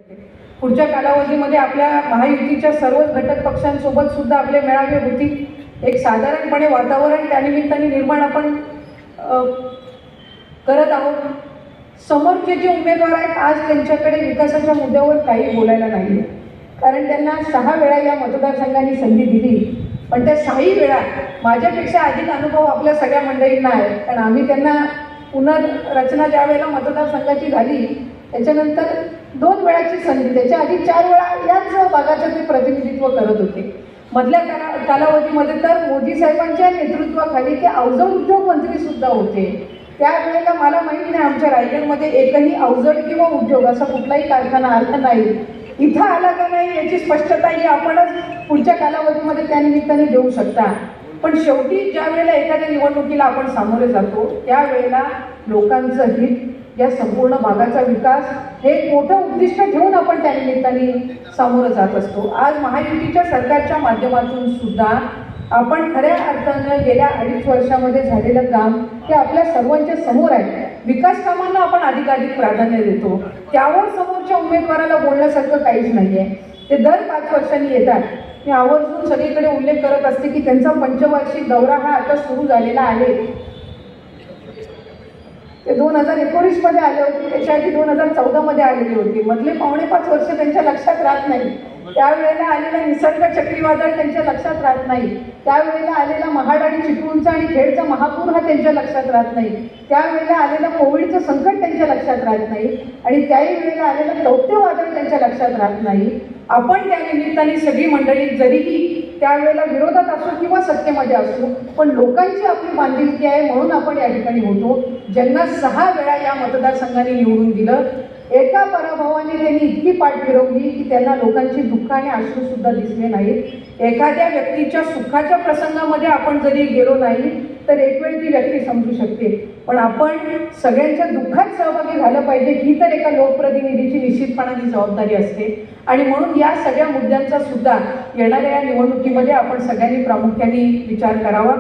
पुढच्या कालावधीमध्ये आपल्या महायुतीच्या सर्व घटक पक्षांसोबत सुद्धा आपले मेळावे होतील. एक साधारणपणे वातावरण त्यानिमित्ताने निर्माण आपण करत आहोत. समोरचे जे उमेदवार आहेत आज त्यांच्याकडे विकासाच्या मुद्द्यावर काही बोलायला नाही, कारण त्यांना 6 वेळा या मतदारसंघाने संधी दिली. पण त्या 6ही वेळा माझ्यापेक्षा अधिक अनुभव आपल्या सगळ्या मंडळींना आहे, कारण आम्ही त्यांना पुनर्रचना ज्या वेळेला मतदारसंघाची झाली त्याच्यानंतर 2 वेळाची संधी, त्याच्या आधी 4 वेळा याच भागाचं ते प्रतिनिधित्व करत होते. मधल्या कालावधीमध्ये तर मोदी साहेबांच्या नेतृत्वाखाली ते अवजड उद्योग मंत्री सुद्धा होते. त्यावेळेला मला माहीत नाही आमच्या रायगडमध्ये एकही अवजड किंवा उद्योग असा कुठलाही कारखाना आला नाही. इथं आला का नाही याची स्पष्टता ही आपणच पुढच्या कालावधीमध्ये त्यानिमित्ताने देऊ शकता. पण शेवटी ज्या वेळेला एखाद्या निवडणुकीला आपण सामोरे जातो त्यावेळेला लोकांचं हित, या संपूर्ण भागाचा विकास हे मोठं उद्दिष्ट ठेवून आपण त्यानिमित्ताने सामोरं जात असतो. आज महायुतीच्या सरकारच्या माध्यमातून सुद्धा आपण खऱ्या अर्थानं गेल्या 2.5 वर्षामध्ये झालेलं काम हे आपल्या सर्वांच्या समोर आहे. विकास कामांना आपण अधिकाधिक प्राधान्य देतो, त्यावर समोरच्या उमेदवाराला बोलण्यासारखं काहीच नाही आहे. ते दर 5 वर्षांनी येतात. मी आवर्जून सगळीकडे उल्लेख करत असते की त्यांचा पंचवार्षिक दौरा हा आता सुरू झालेला आहे. ते 2019 मध्ये आले होते, त्याच्या आधी 2014 मध्ये आलेले होते. मधले 4.5 वर्ष त्यांच्या लक्षात राहत नाही. त्यावेळेला आलेला निसर्ग चक्रीवादळ त्यांच्या लक्षात राहत नाही. त्यावेळेला आलेला महाड आणि चिपळूणचा आणि खेडचा महापूर हा त्यांच्या लक्षात राहत नाही. त्यावेळेला आलेलं कोविडचं संकट त्यांच्या लक्षात राहत नाही आणि त्याही वेळेला आलेलं दौत्यवादळ त्यांच्या लक्षात राहत नाही. आपण त्या निमित्ताने सगळी मंडळी जरीही त्यावेळेला विरोधात असो किंवा सत्तेमध्ये असो, पण लोकांची आपली बांधिलकी आहे म्हणून आपण या ठिकाणी होतो. ज्यांना 6 वेळा या मतदारसंघाने निवडून दिलं, एका पराभवाने त्यांनी इतकी पाठ फिरवली की त्यांना लोकांची दुःख आणि अश्रू सुद्धा दिसले नाहीत. एखाद्या व्यक्तीच्या सुखाच्या प्रसंगामध्ये आपण जरी गेलो नाही तर एक वेळ ती व्यक्ती समजू शकते, पण आपण सगळ्यांच्या दुःखात सहभागी झालं पाहिजे ही तर एका लोकप्रतिनिधीची निश्चितपणाने जबाबदारी असते. आणि म्हणून या सगळ्या मुद्द्यांचा सुद्धा येणाऱ्या या निवडणुकीमध्ये आपण सगळ्यांनी प्रामुख्याने विचार करावा.